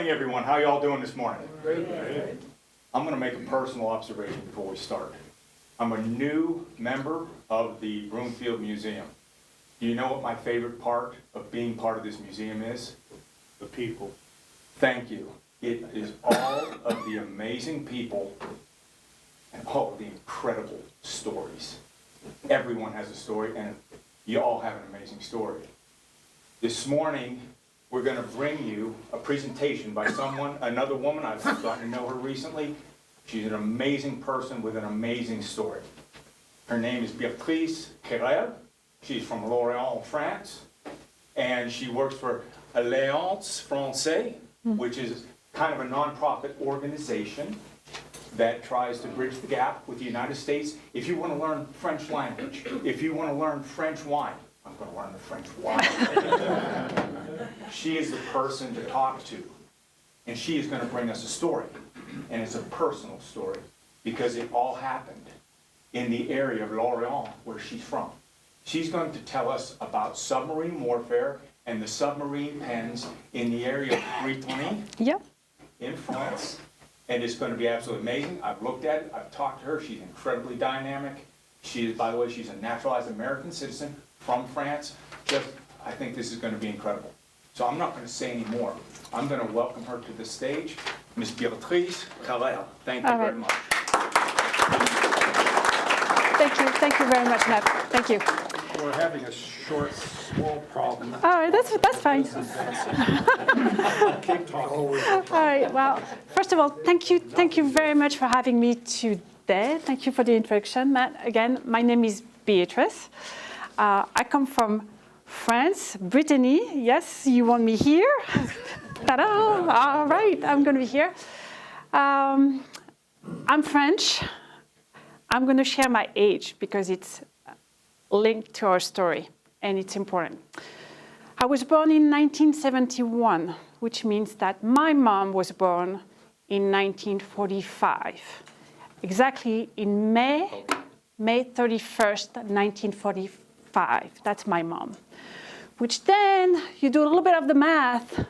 morning, everyone. How y'all doing this morning? Great. I'm going to make a personal observation before we start. I'm a new member of the Broomfield Museum. Do you know what my favorite part of being part of this museum is? The people. Thank you. It is all of the amazing people and all of the incredible stories. Everyone has a story, and you all have an amazing story. This morning, we're going to bring you a presentation by someone, another woman. I've gotten to know her recently. She's an amazing person with an amazing story. Her name is Beatrice Querel. She's from Lorient, France, and she works for Alliance Francaise, which is kind of a nonprofit organization that tries to bridge the gap with the United States. If you want to learn French language, if you want to learn French wine, I'm going to learn the French wine. She is the person to talk to, and she is going to bring us a story, and it's a personal story because it all happened in the area of Lorient where she's from. She's going to tell us about submarine warfare and the submarine pens in the area of Brittany in France. And it's going to be absolutely amazing. I've looked at it. I've talked to her. She's incredibly dynamic. She is, by the way, she's a naturalized American citizen from France. I think this is going to be incredible. So I'm not going to say any more. I'm going to welcome her to the stage, Miss Beatrice Querel. Thank you very much. Thank you very much, Matt. Thank you. We're having a small problem. All right, that's fine. Keep talking. All right, well, first of all, thank you very much for having me today. Thank you for the introduction, Matt. Again, my name is Beatrice. I come from France, Brittany. Yes, you want me here? Ta-da! All right, I'm going to be here. I'm French. I'm going to share my age because it's linked to our story, and it's important. I was born in 1971, which means that my mom was born in 1945, exactly in May 31st, 1945. That's my mom. Which then, you do a little bit of the math,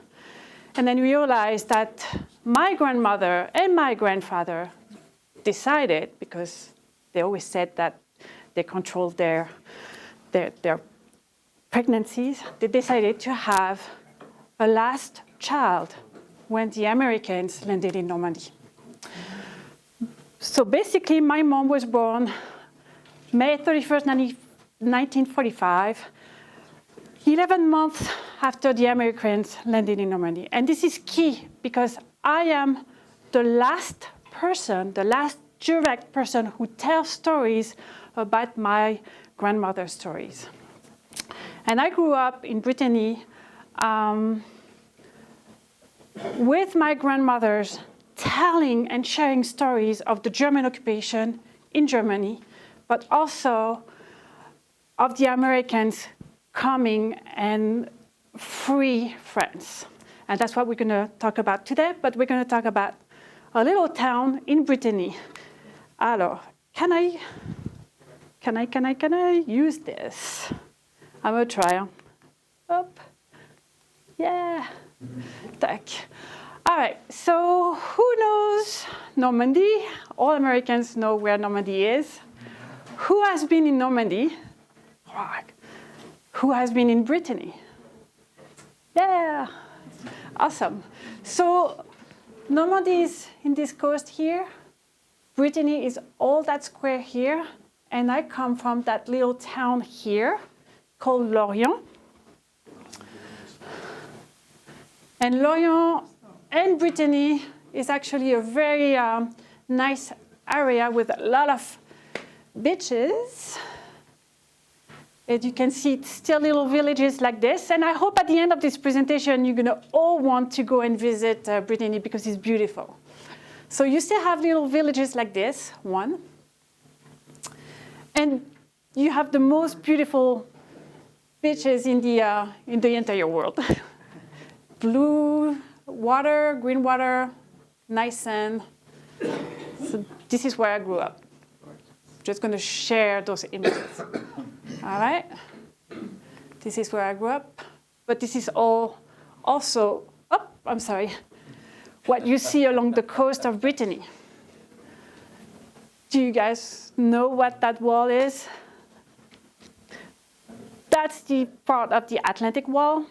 and then realize that my grandmother and my grandfather decided, because they always said that they controlled their pregnancies, they decided to have a last child when the Americans landed in Normandy. So basically, my mom was born May 31st, 1945, 11 months after the Americans landed in Normandy. And this is key because I am the last person, the last direct person who tells stories about my grandmother's stories. And I grew up in Brittany with my grandmothers telling and sharing stories of the German occupation in Germany, but also of the Americans coming and free France. And that's what we're going to talk about today, but we're going to talk about a little town in Brittany. Alors, can I use this? I'm going to try. Up. Yeah. Tack. All right, so who knows Normandy? All Americans know where Normandy is. Who has been in Normandy? Who has been in Brittany? Yeah, awesome. So Normandy is in this coast here. Brittany is all that square here. And I come from that little town here called Lorient. And Lorient and Brittany is actually a very nice area with a lot of beaches. And you can see it's still little villages like this. And I hope at the end of this presentation, you're going to all want to go and visit Brittany because it's beautiful. So you still have little villages like this, one. And you have the most beautiful beaches in the entire world. Blue water, green water, nice sand. So this is where I grew up. Just going to share those images. All right? This is where I grew up. But this is all also, oh, I'm sorry. what you see along the coast of Brittany. Do you guys know what that wall is? That's the part of the Atlantic wall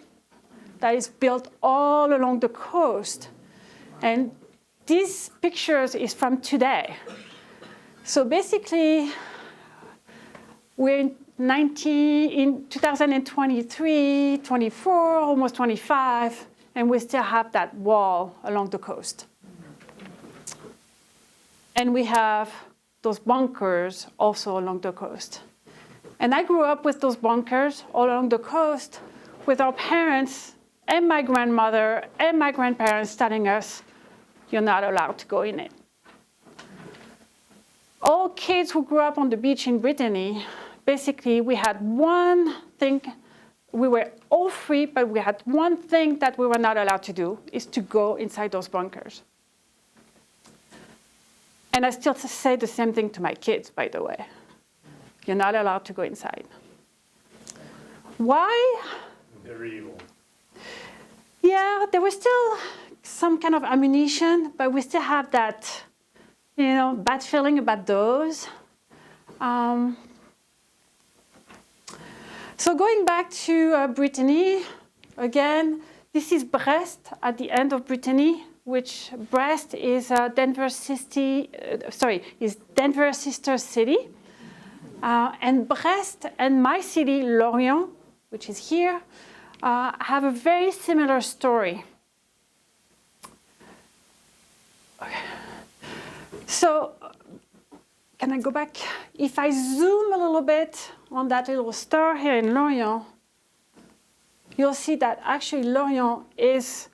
that is built all along the coast. And these pictures is from today. So basically, we're in 2023, 24, almost 25, and we still have that wall along the coast. And we have those bunkers also along the coast. And I grew up with those bunkers all along the coast with our parents and my grandmother and my grandparents telling us, you're not allowed to go in it. All kids who grew up on the beach in Brittany, basically we had one thing, we were all free, but we had one thing that we were not allowed to do, is to go inside those bunkers. And I still say the same thing to my kids, by the way. You're not allowed to go inside. Why? They're evil. Yeah, there was still some kind of ammunition, but we still have that, bad feeling about those. So going back to Brittany, again, this is Brest at the end of Brittany, which Brest is Denver's sister city. And Brest and my city, Lorient, which is here, have a very similar story. Okay. So, can I go back? If I zoom a little bit on that little star here in Lorient, you'll see that actually Lorient is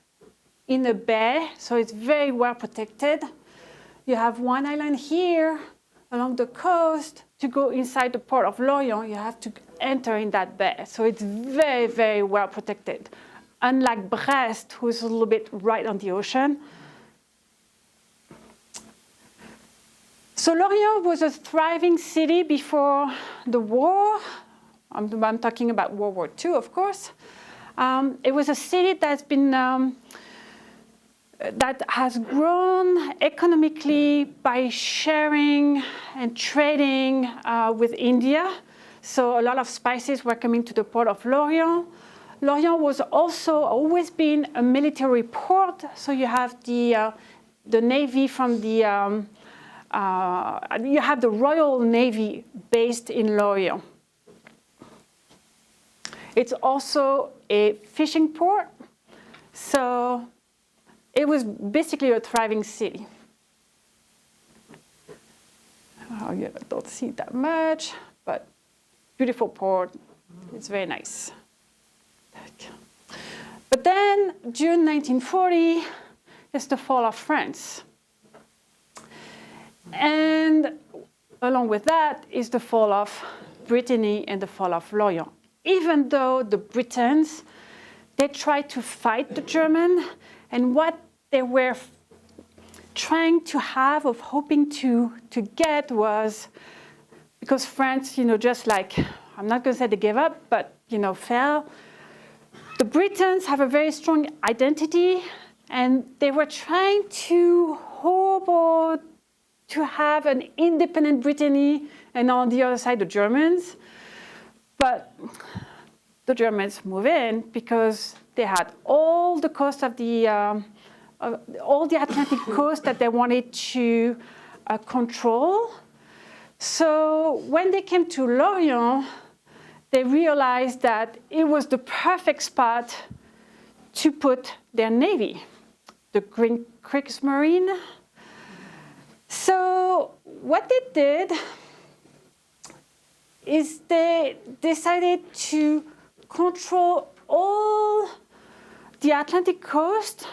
in a bay, so it's very well protected. You have one island here along the coast. To go inside the port of Lorient, you have to enter in that bay. So it's very, very well protected. Unlike Brest, who's a little bit right on the ocean. So Lorient was a thriving city before the war. I'm talking about World War II, of course. It was a city that's been that has grown economically by sharing and trading with India. So a lot of spices were coming to the port of Lorient. Lorient was also always been a military port. So you have the Navy from the, you have the Royal Navy based in Lorient. It's also a fishing port. So it was basically a thriving city. Oh, you don't see that much, but beautiful port. It's very nice. But then, June 1940, is the fall of France. And along with that is the fall of Brittany and the fall of Lorient. Even though the Britons, they tried to fight the German, and what they were trying to have of hoping to get was, because France, just like, I'm not going to say they gave up, but, fell. The Britons have a very strong identity, and they were trying to hope or to have an independent Brittany, and on the other side, the Germans. But the Germans move in because they had all the coast of the, all the Atlantic coast that they wanted to control. So when they came to Lorient, they realized that it was the perfect spot to put their navy, the Kriegsmarine. So what they did is they decided to control all the Atlantic coast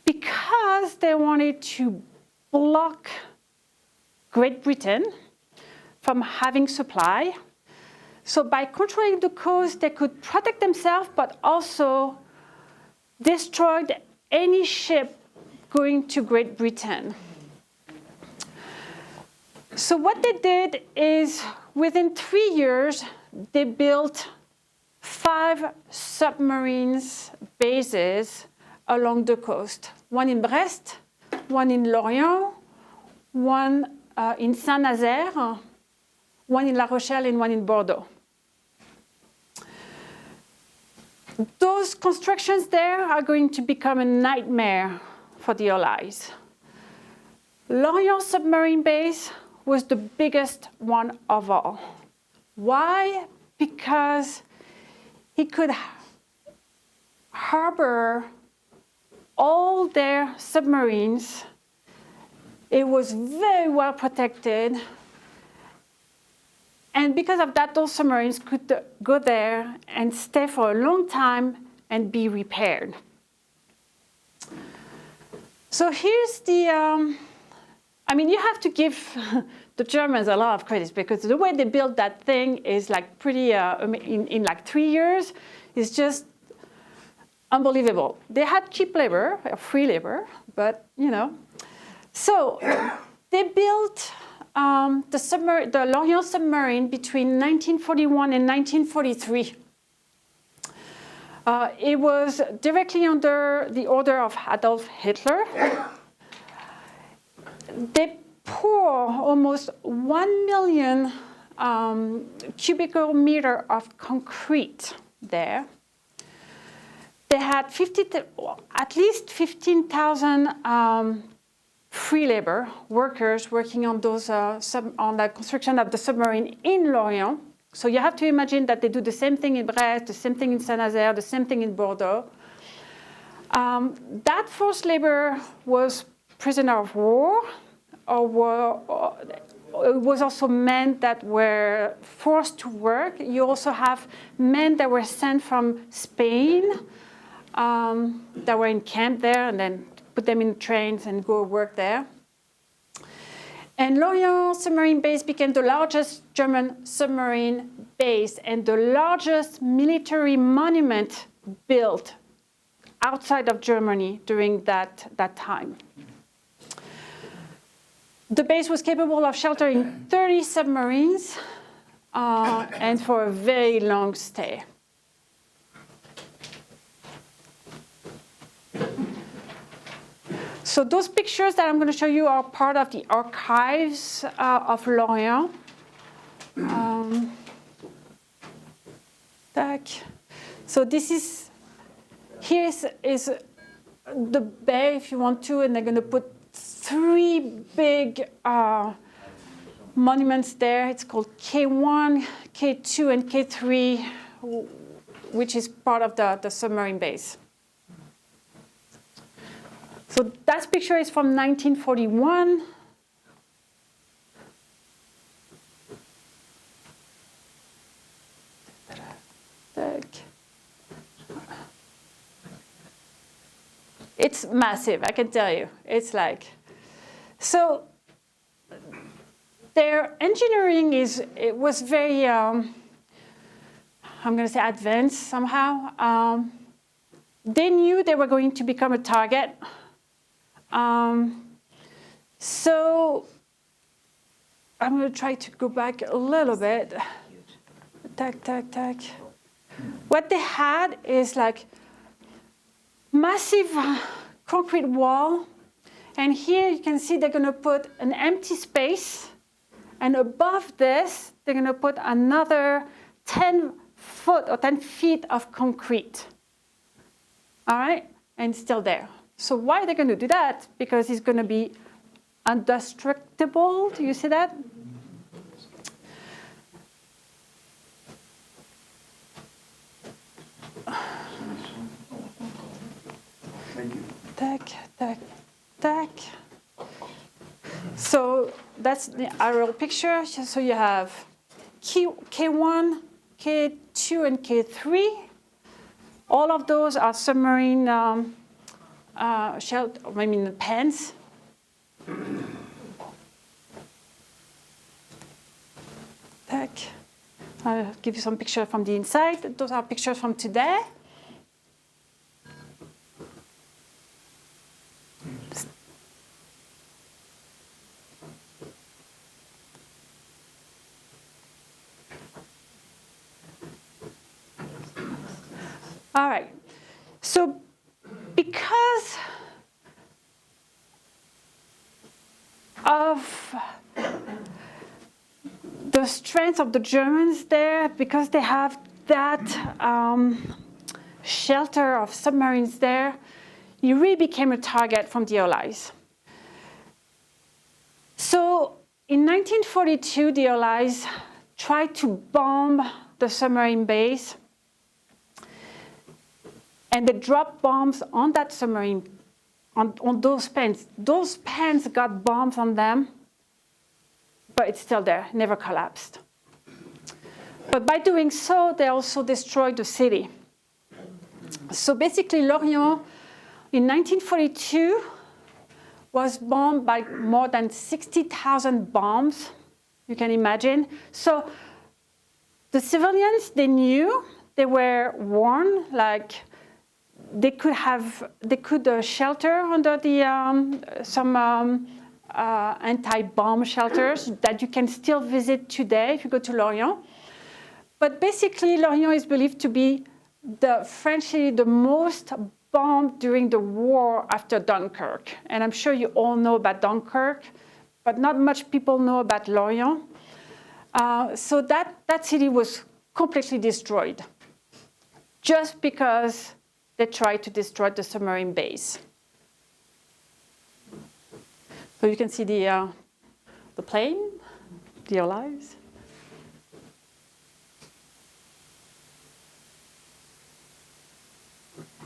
because they wanted to block Great Britain from having supply. So by controlling the coast, they could protect themselves, but also destroy any ship going to Great Britain. So what they did is, within 3 years, they built 5 submarines bases along the coast. One in Brest, one in Lorient, one in Saint-Nazaire, one in La Rochelle, and one in Bordeaux. Those constructions there are going to become a nightmare for the Allies. Lorient submarine base was the biggest one of all. Why? Because he could harbor all their submarines. It was very well protected. And because of that, those submarines could go there and stay for a long time and be repaired. So here's the, I mean, you have to give the Germans a lot of credit because the way they built that thing is like pretty, in like 3 years, is just unbelievable. They had cheap labor, free labor, but you know. So they built the Lorient submarine between 1941 and 1943. It was directly under the order of Adolf Hitler. They pour almost 1 million cubic meter of concrete there. They had at least 15,000 free labor workers working on those on the construction of the submarine in Lorient. So you have to imagine that they do the same thing in Brest, the same thing in Saint-Nazaire, the same thing in Bordeaux. That forced labor was prisoner of war, or it was also men that were forced to work. You also have men that were sent from Spain that were in camp there and then put them in trains and go work there. And Lorient submarine base became the largest German submarine base and the largest military monument built outside of Germany during that time. The base was capable of sheltering 30 submarines and for a very long stay. So those pictures that I'm going to show you are part of the archives of Lorient. So this is, here is the bay if you want to, and they're going to put 3 big monuments there. It's called K1, K2, and K3, which is part of the submarine base. So that picture is from 1941. It's massive, I can tell you. It's like, so their engineering was very, I'm going to say advanced somehow. They knew they were going to become a target. So I'm going to try to go back a little bit. What they had is like massive concrete wall. And here you can see they're going to put an empty space. And above this, they're going to put another 10 foot or 10 feet of concrete. All right? And it's still there. So why are they going to do that? Because it's going to be indestructible. Do you see that? Thank you. So that's the aerial picture. So you have K1, K2, and K3. All of those are submarine shelter, I mean pens. I'll give you some pictures from the inside. Those are pictures from today. All right. So because because of the strength of the Germans there, because they have that shelter of submarines there, it really became a target from the Allies. So in 1942, the Allies tried to bomb the submarine base, and they dropped bombs on that submarine, on those pens. Those pens got bombs on them, but it's still there, never collapsed. But by doing so, they also destroyed the city. So basically, Lorient in 1942 was bombed by more than 60,000 bombs, you can imagine. So the civilians, they knew, they were warned, like they could shelter under some anti-bomb shelters that you can still visit today if you go to Lorient. But basically, Lorient is believed to be the French city the most bombed during the war after Dunkirk. And I'm sure you all know about Dunkirk, but not much people know about Lorient. So that city was completely destroyed just because they tried to destroy the submarine base. So you can see the plane, the Allies.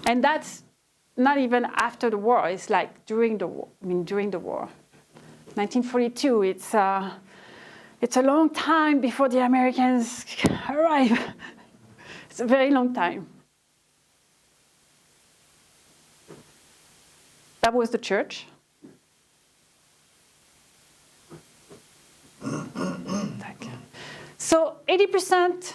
And that's not even after the war. It's like during the war. During the war, 1942. It's a long time before the Americans arrive. It's a very long time. That was the church. So 80%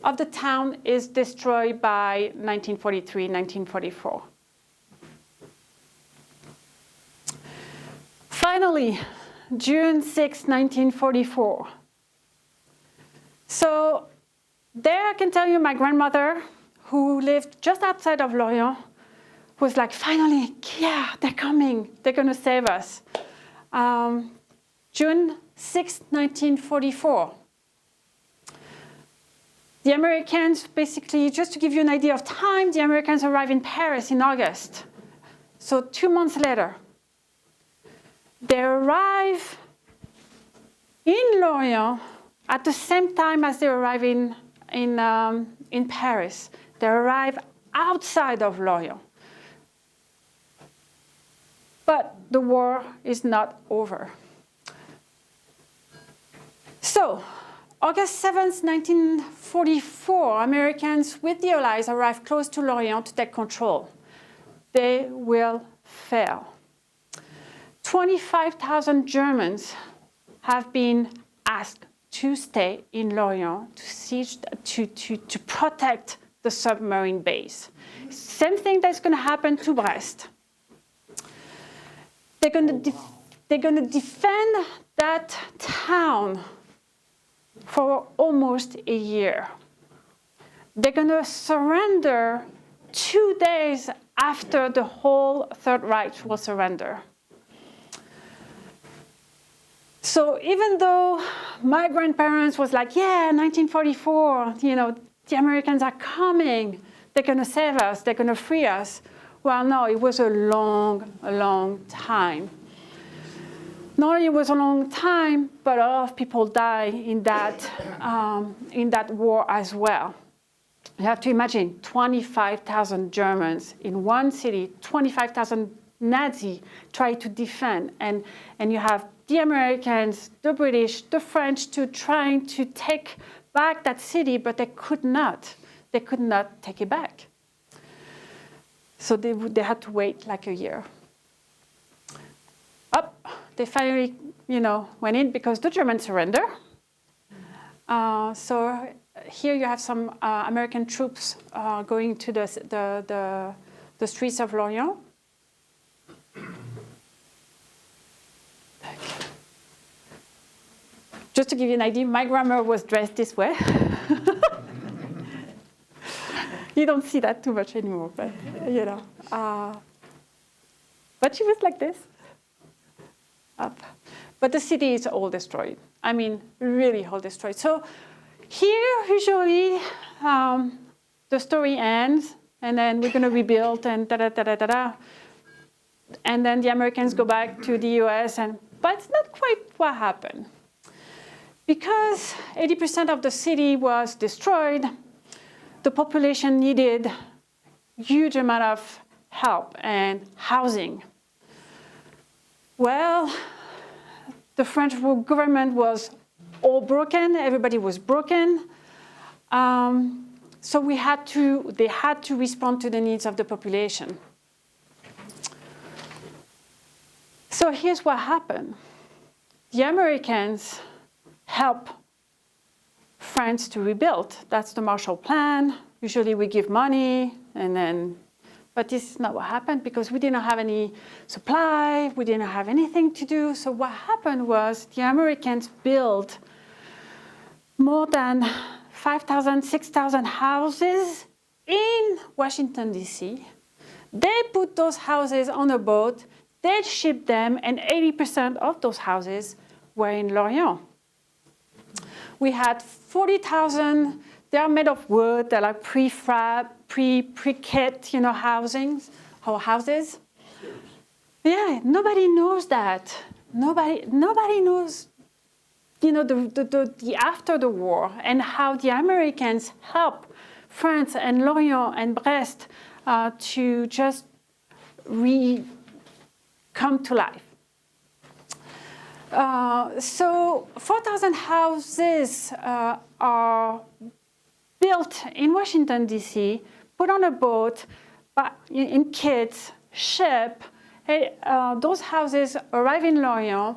of the town is destroyed by 1943, 1944. Finally, June 6, 1944. So there I can tell you my grandmother, who lived just outside of Lorient, was like, finally, yeah, they're coming. They're going to save us. June 6, 1944. The Americans, basically, just to give you an idea of time, the Americans arrived in Paris in August. So 2 months later, they arrive in Lorient at the same time as they arrive in Paris. They arrive outside of Lorient. But the war is not over. So, August 7th, 1944, Americans with the Allies arrive close to Lorient to take control. They will fail. 25,000 Germans have been asked to stay in Lorient to protect the submarine base. Same thing that's going to happen to Brest. They're going to defend that town for almost a year. They're going to surrender 2 days after the whole Third Reich will surrender. So even though my grandparents was like, yeah, 1944, the Americans are coming, they're going to save us, they're going to free us. Well, no, it was a long time. Not only it was a long time, but a lot of people died in that war as well. You have to imagine 25,000 Germans in one city, 25,000 Nazis try to defend, and you have the Americans, the British, the French trying to take back that city, but they could not. They could not take it back. So they had to wait like a year. They finally, went in because the Germans surrendered. So here you have some American troops going to the streets of Lorient. Just to give you an idea, my grandma was dressed this way. You don't see that too much anymore, but you know. But she was like this, up. But the city is all destroyed. I mean, really all destroyed. So here, usually, the story ends, and then we're going to rebuild, and da-da-da-da-da-da. And then the Americans go back to the US, but it's not quite what happened. Because 80% of the city was destroyed, the population needed huge amount of help and housing. Well, the French government was all broken, everybody was broken. So they had to respond to the needs of the population. So here's what happened. The Americans helped France to rebuild. That's the Marshall Plan. Usually we give money, but this is not what happened because we didn't have any supply, we didn't have anything to do. So what happened was the Americans built more than 5,000, 6,000 houses in Washington, D.C. They put those houses on a boat, they shipped them, and 80% of those houses were in Lorient. We had 40,000, they are made of wood, they're like prefab, pre-kit, housings or houses. Yeah, nobody knows that. Nobody knows, the after the war and how the Americans helped France and Lorient and Brest to just come to life. So 4,000 houses are built in Washington, D.C., put on a boat, in kits, shipped. Those houses arrive in Lorient,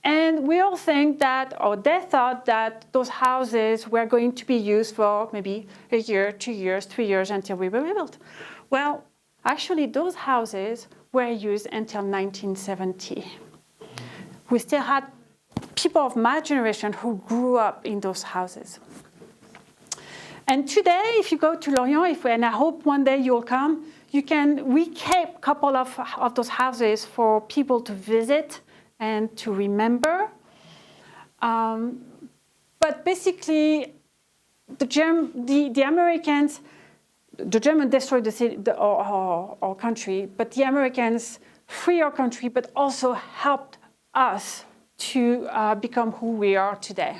and we all think that, or they thought that those houses were going to be used for maybe a year, 2 years, 3 years until we were rebuilt. Well, actually, those houses were used until 1970. We still had people of my generation who grew up in those houses. And today, if you go to Lorient, and I hope one day you'll come, we kept a couple of those houses for people to visit and to remember. But basically, the Americans, the Germans destroyed the city, our country, but the Americans free our country, but also helped us to become who we are today.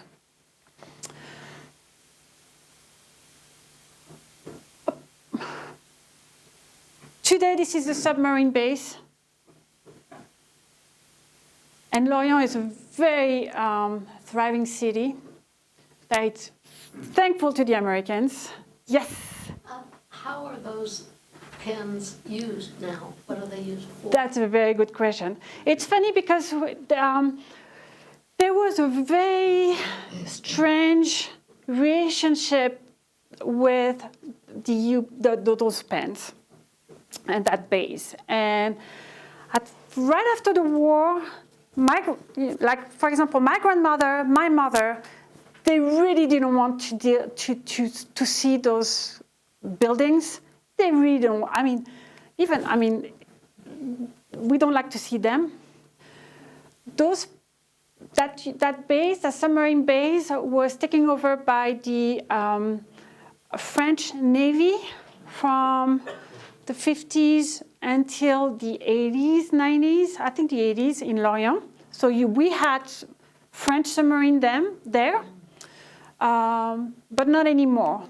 Today, this is a submarine base. And Lorient is a very thriving city. It's thankful to the Americans. Yes? How are those pens used now? What are they used for? That's a very good question. It's funny because there was a very strange relationship with those pens and that base. And right after the war, for example, my grandmother, my mother, they really didn't want to see those buildings. They really don't. We don't like to see them. That base, the submarine base, was taken over by the French Navy from the 50s until the 80s, 90s, I think the 80s in Lorient. So we had French submarine there, but not anymore.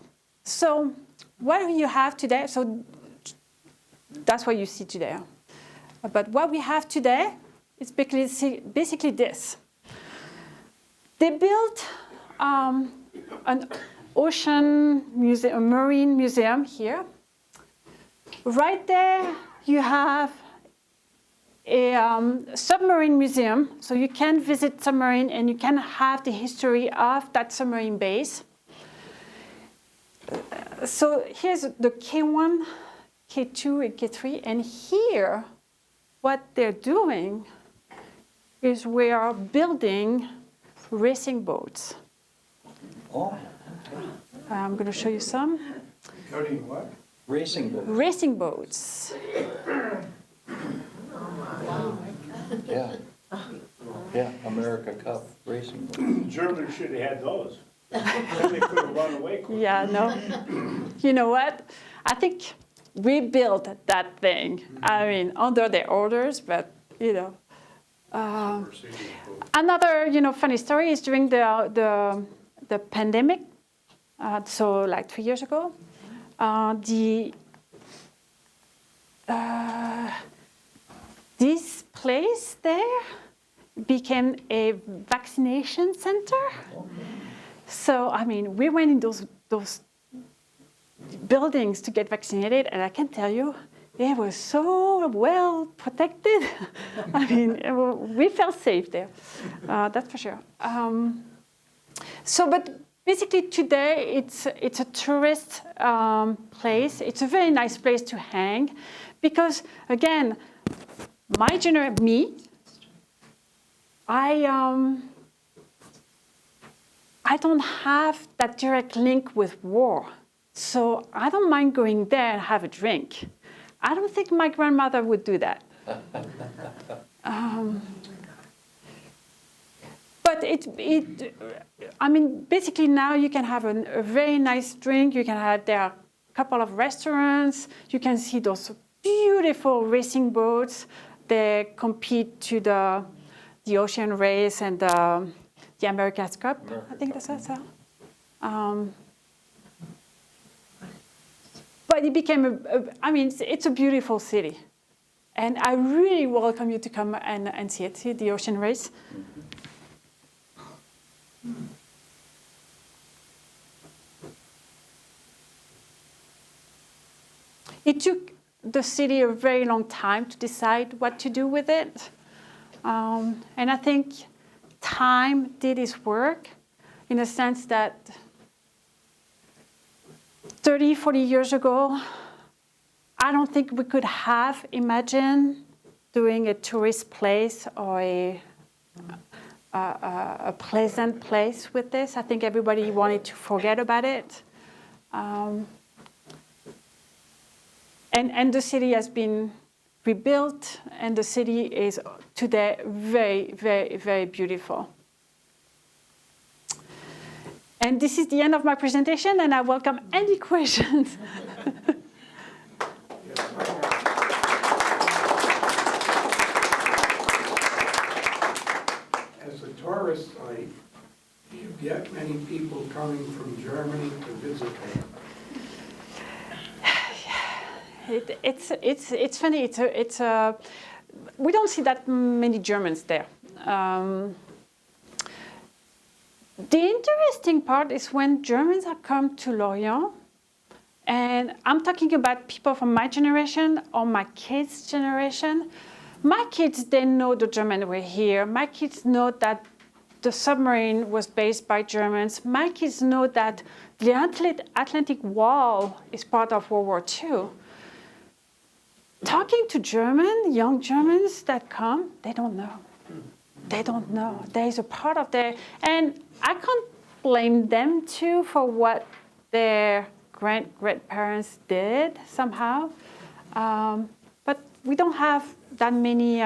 So what you have today, so that's what you see today. But what we have today is basically this. They built an ocean museum, a marine museum here. Right there, you have a submarine museum, so you can visit submarine and you can have the history of that submarine base. So here's the K1, K2, and K3, and here, what they're doing is we are building racing boats. Oh. I'm going to show you some. Building what? Racing boat. Racing boats. Yeah. Yeah, America Cup racing boat. Germans should have had those. Then they could have run away quick. Yeah, no. You know what? I think we built that thing. I mean, under their orders, but you know. Another, funny story is during the pandemic. So like 3 years ago, this place there became a vaccination center. So, I mean, we went in those buildings to get vaccinated, and I can tell you, they were so well protected. I mean, we felt safe there, that's for sure. But basically today, it's a tourist place. It's a very nice place to hang, because again, I don't have that direct link with war. So I don't mind going there and have a drink. I don't think my grandmother would do that. But basically now you can have a very nice drink. There are a couple of restaurants. You can see those beautiful racing boats. They compete to the ocean race and the America's Cup. I think that's it. But it became it's a beautiful city. And I really welcome you to come and see the ocean race. It took the city a very long time to decide what to do with it. And I think time did its work in the sense that 30, 40 years ago, I don't think we could have imagined doing a tourist place or a pleasant place with this. I think everybody wanted to forget about it. And the city has been rebuilt, and the city is today very, very, very beautiful. And this is the end of my presentation, and I welcome any questions. As a tourist site, do you get many people coming from Germany to visit there? It's funny. We don't see that many Germans there. The interesting part is when Germans have come to Lorient, and I'm talking about people from my generation or my kids' generation. My kids, they know the Germans were here. My kids know that the submarine was based by Germans. My kids know that the Atlantic Wall is part of World War II. Talking to young Germans that come, they don't know. They don't know. There is a part of their, and I can't blame them too for what their great-grandparents did somehow. But we don't have that many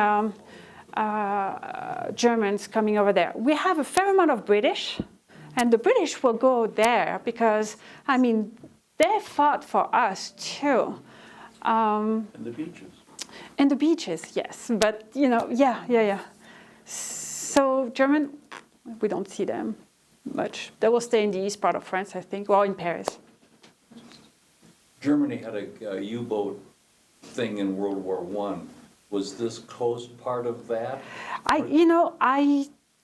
Germans coming over there. We have a fair amount of British, and the British will go there because, they fought for us too. And the beaches. And the beaches, yes. But, yeah. So German, we don't see them much. They will stay in the east part of France, I think, or in Paris. Germany had a U-boat thing in World War I. Was this coast part of that? I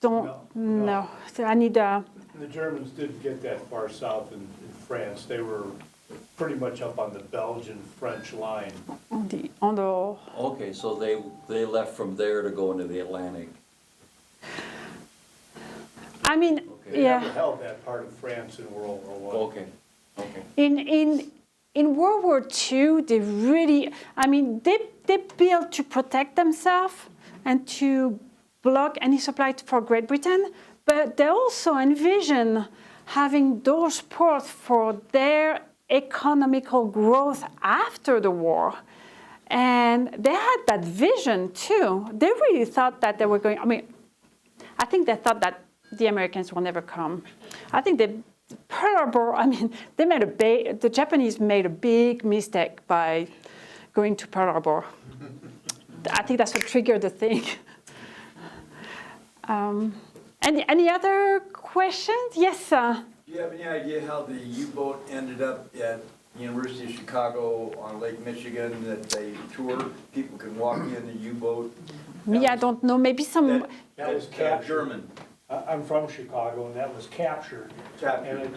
don't know. So I need The Germans didn't get that far south in France. They were pretty much up on the Belgian-French line. on the. Okay, so they left from there to go into the Atlantic. They Yeah. never held that part of France in World War I. Okay. In World War II, they really, they built to protect themselves and to block any supply for Great Britain, but they also envision having those ports for their economical growth after the war. And they had that vision too. They really thought that they were going, I mean, I think they thought that the Americans will never come. I think Pearl Harbor, I mean, the Japanese made a big mistake by going to Pearl Harbor. I think that's what triggered the thing. Any other questions? Yes, Do you have any idea how the U-boat ended up at University of Chicago on Lake Michigan, that they toured, people can walk in the U-boat? me, I don't know, maybe some, That was captured. German. I'm from Chicago, and that was captured. And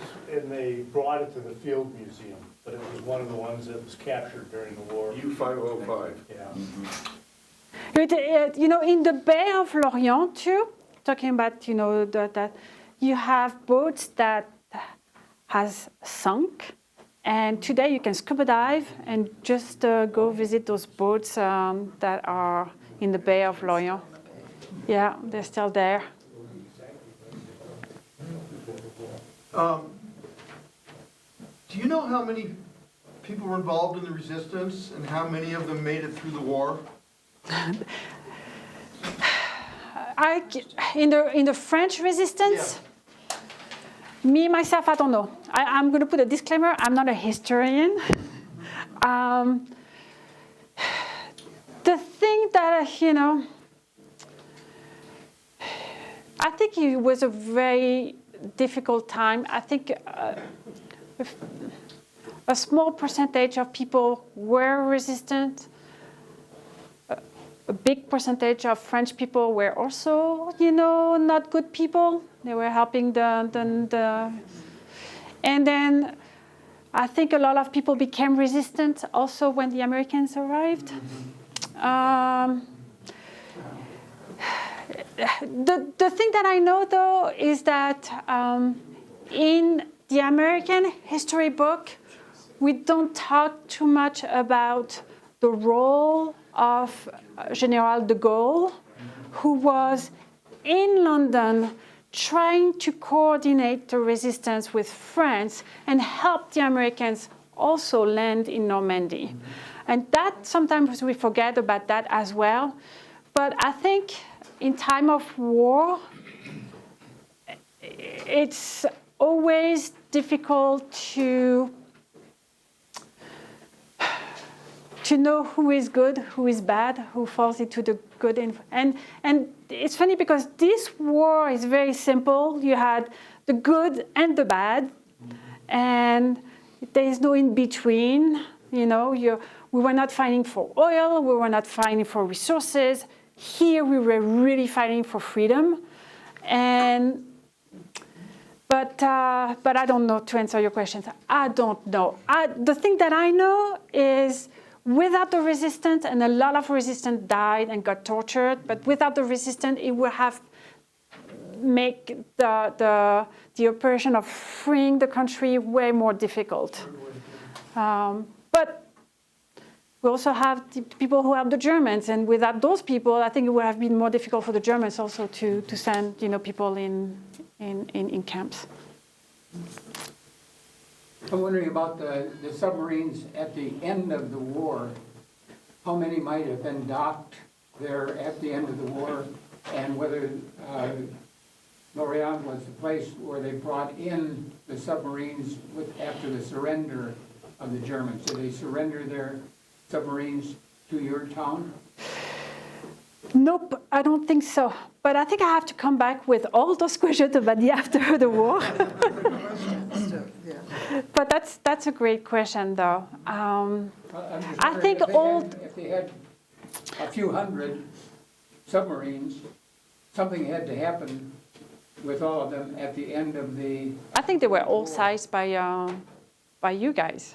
they brought it to the Field Museum, but it was one of the ones that was captured during the war. U-505. Yeah. you know, in the Bay of Lorient too, talking about, you know, that you have boats that has sunk. And today you can scuba dive and just go visit those boats that are in the Bay of Lorient. Yeah, they're still there. Do you know how many people were involved in the resistance and how many of them made it through the war? In the French resistance, me, myself, I don't know. I'm going to put a disclaimer, I'm not a historian. The thing that, you know, I think it was a very difficult time. I think a small percentage of people were resistant. A big percentage of French people were also, you know, not good people. They were helping and then I think a lot of people became resistant also when the Americans arrived. The thing that I know though is that in the American history book, we don't talk too much about the role of General de Gaulle, who was in London trying to coordinate the resistance with France and help the Americans also land in Normandy. And that sometimes we forget about that as well. But I think in time of war, it's always difficult to know who is good, who is bad, who falls into the good. And it's funny because this war is very simple. You had the good and the bad, and there is no in between. You know, we were not fighting for oil, we were not fighting for resources. Here we were really fighting for freedom. But I don't know, to answer your questions. I don't know. The thing that I know is without the resistance, and a lot of resistance died and got tortured, but without the resistance, it would have make the operation of freeing the country way more difficult. But we also have the people who help the Germans, and without those people, I think it would have been more difficult for the Germans also to send, you know, people in camps. I'm wondering about the submarines at the end of the war. How many might have been docked there at the end of the war, and whether Lorient was the place where they brought in the submarines after the surrender of the Germans? Did they surrender their submarines to your town? Nope, I don't think so. But I think I have to come back with all those questions about the after the war. But that's a great question, though. I think if they had a few hundred submarines, something had to happen with all of them at the end of the... I think they were all sized by you guys.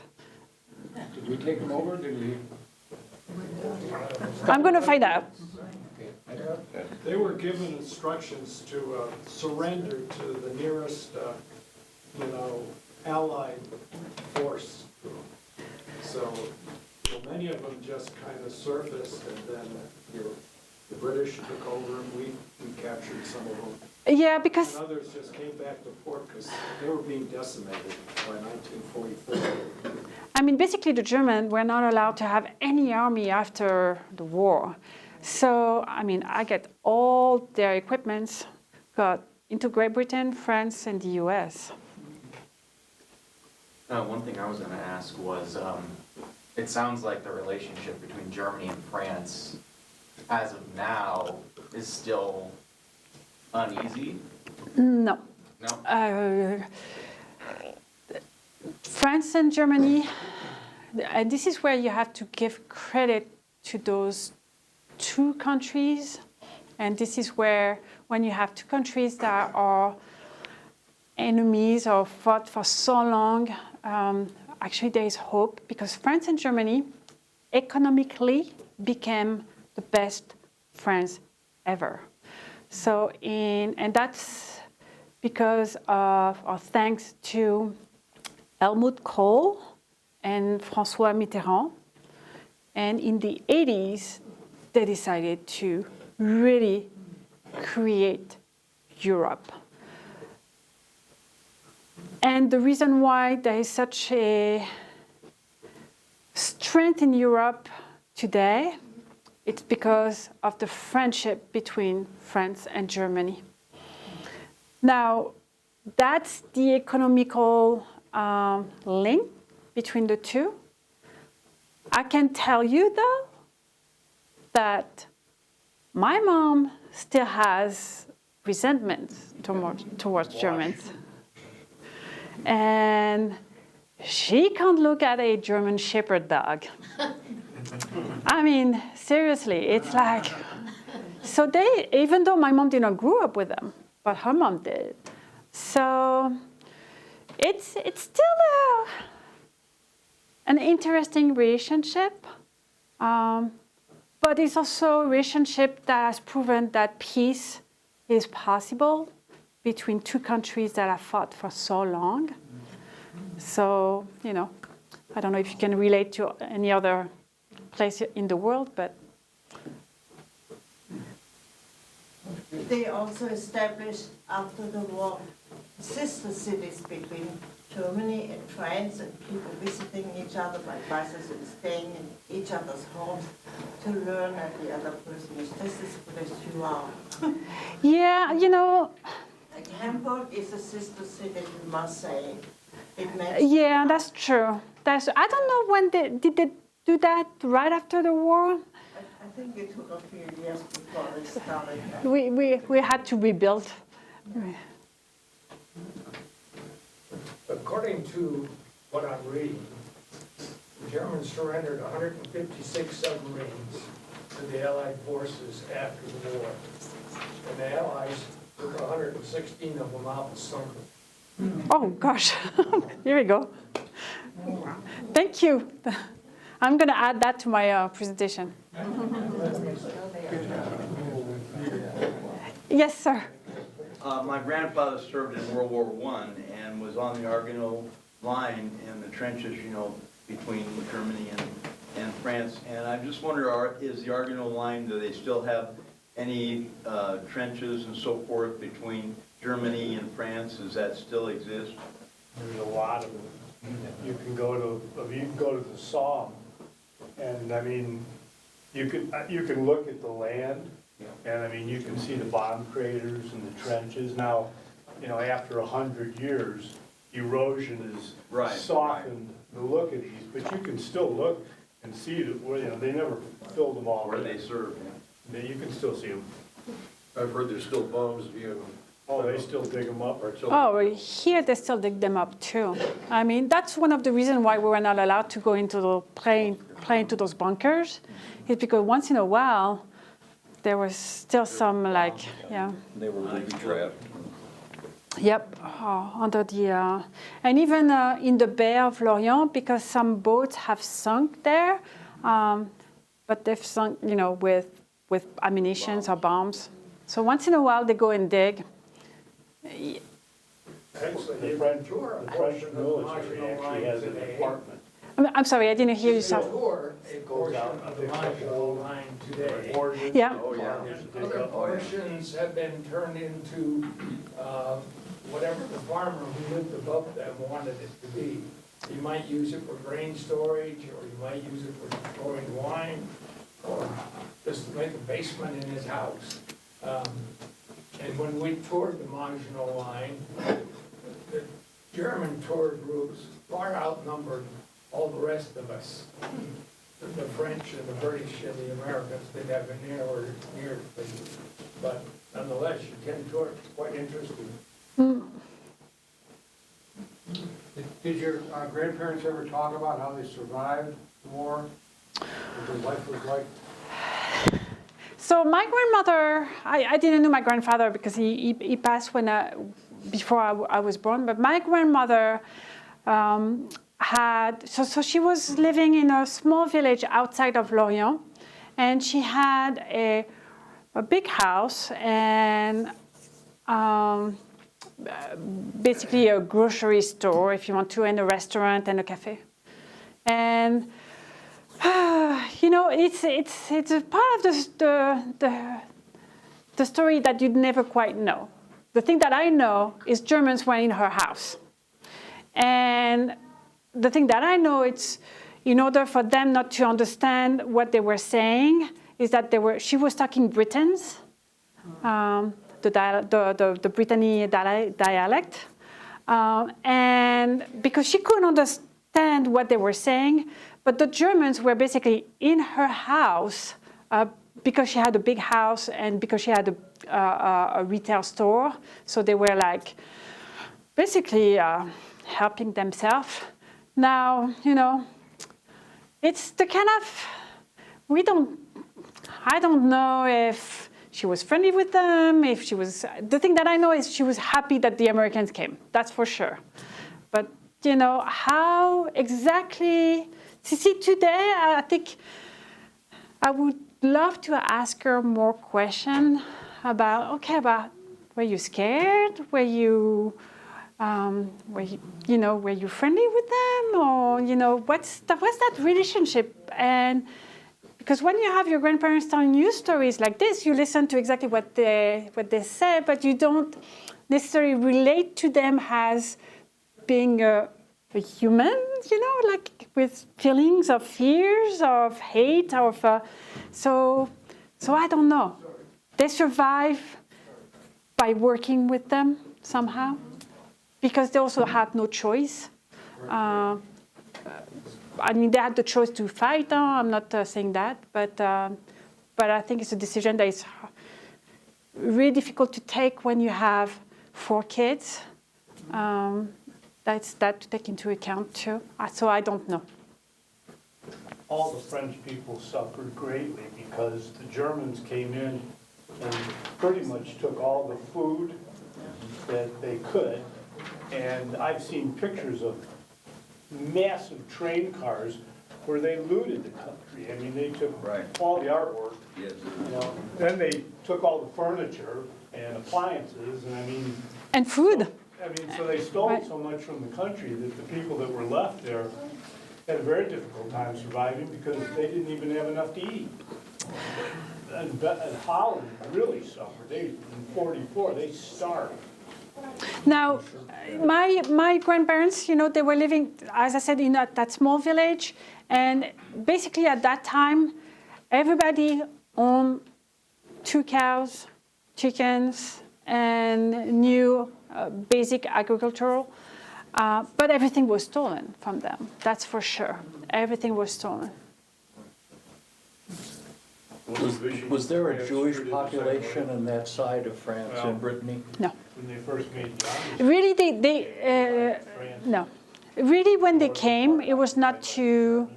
Did we take them over? Did we? I'm going to find out. They were given instructions to surrender to the nearest, Allied force. So many of them just kind of surfaced, and then the British took over, and we captured some of them. Yeah, because... And others just came back to port because they were being decimated by 1944. I mean, basically the Germans were not allowed to have any army after the war. So, I mean, I get all their equipments got into Great Britain, France, and the US. One thing I was going to ask was, it sounds like the relationship between Germany and France, as of now, is still uneasy? No. No? France and Germany, and this is where you have to give credit to those two countries. And this is where, when you have two countries that are enemies or fought for so long, actually there is hope, because France and Germany economically became the best friends ever. So and that's because of, or thanks to Helmut Kohl and François Mitterrand. And in the 80s, they decided to really create Europe. And the reason why there is such a strength in Europe today, it's because of the friendship between France and Germany. Now, that's the economical link between the two. I can tell you, though, that my mom still has resentment towards Germans. And she can't look at a German Shepherd dog. I mean, seriously, it's like, so they, even though my mom did not grow up with them, but her mom did. So it's still an interesting relationship, but it's also a relationship that has proven that peace is possible between two countries that have fought for so long. So, you know, I don't know if you can relate to any other place in the world, but. They also established after the war sister cities between Germany and France, and people visiting each other by buses and staying in each other's homes to learn that the other person is just as good as you are. Yeah, you know. Like Hamburg is a sister city to Marseille. Yeah, that's true. I don't know when did they do that right after the war? I think it took a few years before they started. We had to rebuild. According to what I'm reading, the Germans surrendered 156 submarines to the Allied forces after the war. And the Allies took 116 of them out and sunk them. Oh, gosh. Here we go. Thank you. I'm going to add that to my presentation. Yes, sir. My grandfather served in World War I and was on the Argonne line in the trenches, you know, between Germany and France. And I just wonder, is the Argonne line, do they still have any trenches and so forth between Germany and France? Does that still exist? There's a lot of them. You can go to the Somme, and I mean, you can look at the land, and I mean, you can see the bomb craters and the trenches. Now, you know, after 100 years, erosion has softened the look of these, but you can still look and see that, well, you know, they never filled them all. Where they serve, yeah. You can still see them. I've heard there's still bombs being. Oh, they still dig them up? Oh, here they still dig them up too. I mean, that's one of the reasons why we were not allowed to go into the plane to those bunkers, is because once in a while, there was still some like, yeah. They were booby trapped. Yep, under the, and even in the Bay of Lorient, because some boats have sunk there, but they've sunk, you know, with ammunition or bombs. So once in a while they go and dig. Actually, The French military actually has a department. I'm sorry, I didn't hear you. They tour a portion of the Maginot Line today. Yeah. Oh, yeah. Other portions have been turned into whatever the farmer who lived above them wanted it to be. You might use it for grain storage, or you might use it for storing wine, or just to make a basement in his house. And when we toured the Maginot Line, the German tour groups far outnumbered all the rest of us. The French and the British and the Americans didn't have anywhere near things. But nonetheless, you can tour, it's quite interesting. Did your grandparents ever talk about how they survived the war? What their life was like? So my grandmother, I didn't know my grandfather because he passed when before I was born. But my grandmother so she was living in a small village outside of Lorient, and she had a big house and basically a grocery store, if you want to, and a restaurant and a cafe. And you know, it's a part of the story that you'd never quite know. The thing that I know is Germans were in her house. And the thing that I know, it's in order for them not to understand what they were saying, is that she was talking Britons, the Brittany dialect. And because she couldn't understand what they were saying, but the Germans were basically in her house because she had a big house and because she had a retail store. So they were like basically helping themselves. Now, you know, it's the kind of, I don't know if she was friendly with them, if she was, the thing that I know is she was happy that the Americans came, that's for sure. But, you know, how exactly, see, today, I think I would love to ask her more questions about, were you scared? Were you friendly with them? Or, you know, what's that relationship? And because when you have your grandparents telling you stories like this, you listen to exactly what they say, but you don't necessarily relate to them as being a human, you know, like with feelings of fears, of hate, so I don't know. They survive by working with them somehow, because they also had no choice. I mean, they had the choice to fight. I'm not saying that, but I think it's a decision that is really difficult to take when you have 4 kids. That's that to take into account too. So I don't know. All the French people suffered greatly because the Germans came in and pretty much took all the food that they could. And I've seen pictures of massive train cars where they looted the country. I mean, they took all the artwork. Yes. You know, then they took all the furniture and appliances, and I mean... And food. So they stole so much from the country that the people that were left there had a very difficult time surviving because they didn't even have enough to eat. And Holland really suffered. In 1944, they starved. Now, my grandparents, you know, they were living, as I said, in that small village. And basically at that time, everybody owned 2 cows, chickens, and new basic agricultural. But everything was stolen from them, that's for sure. Everything was stolen. Was there a Jewish population on that side of France and Brittany? No. When they first made the Really, no. Really, when they came, it was to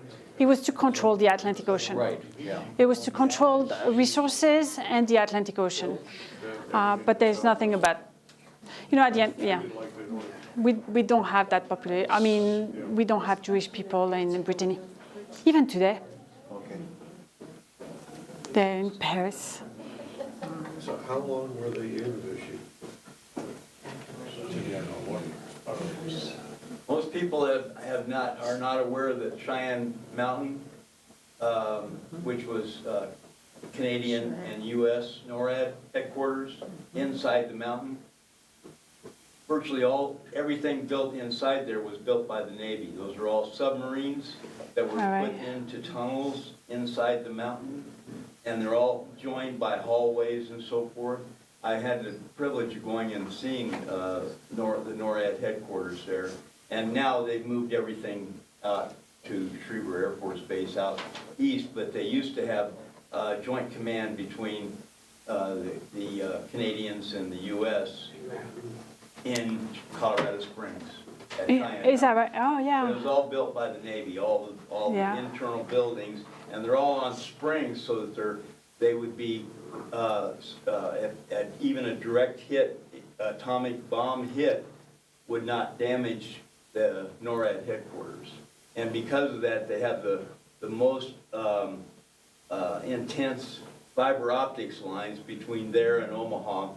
control the Atlantic Ocean. Right, yeah. It was to control the resources and the Atlantic Ocean. But there's nothing about, you know, at the end, yeah. We don't have that population. I mean, we don't have Jewish people in Brittany, even today. Okay. They're in Paris. So how long were they in Vichy? Most people are not aware that Cheyenne Mountain, which was Canadian and U.S. NORAD headquarters inside the mountain, virtually everything built inside there was built by the Navy. Those are all submarines that were All right. put into tunnels inside the mountain, and they're all joined by hallways and so forth. I had the privilege of going and seeing the NORAD headquarters there, and now they've moved everything to Schriever Air Force Base out east, but they used to have joint command between the Canadians and the U.S. in Colorado Springs. At Cheyenne. Is that right? Oh, It yeah. was all built by the Navy, all Yeah. the internal buildings, and they're all on springs so that they would be, at even a direct hit, atomic bomb hit would not damage the NORAD headquarters. And because of that, they have the most intense fiber optics lines between there and Omaha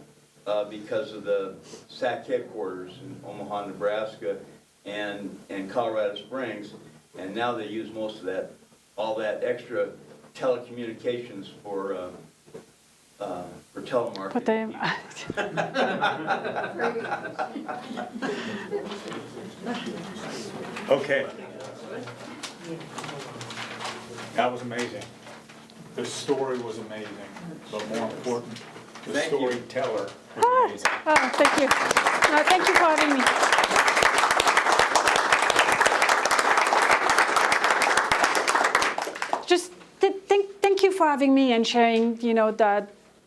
because of the SAC headquarters in Omaha, Nebraska, and Colorado Springs. And now they use most of that, all that extra telecommunications for telemarketing. But they, Okay. That was amazing. The story was amazing, but more important, the Thank you. storyteller was amazing. oh, thank you. Thank you for having me. Just thank you for having me and sharing,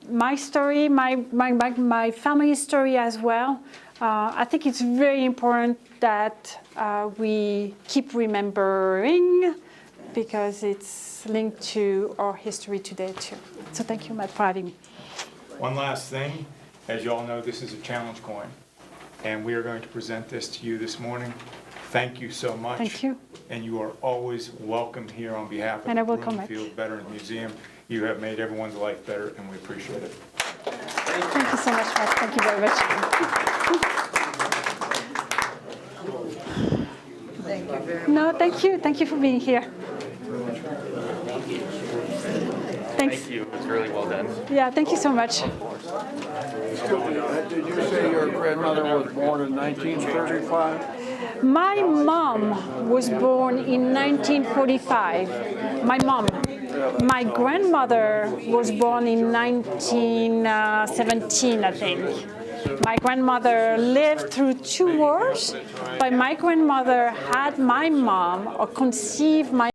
my story, my family's story as well. I think it's very important that we keep remembering because it's linked to our history today too. So thank you, Matt, for having me. One last thing, as you all know, this is a challenge coin, and we are going to present this to you this morning. Thank you so much. Thank you. And you are always welcome here on behalf of And I the will come back. Broomfield Veterans Museum. You have made everyone's life better, and we appreciate it. Thank you so much, Matt. Thank you very much. Thank you very much. No, thank you. Thank you for being here. Thanks. Thank you, it was really well done. Yeah, thank you so much. Did you say your grandmother was born in 1935? My mom was born in 1945. My mom. My grandmother was born in 1917, I think. My grandmother lived through 2 wars, but my grandmother had my mom or conceived my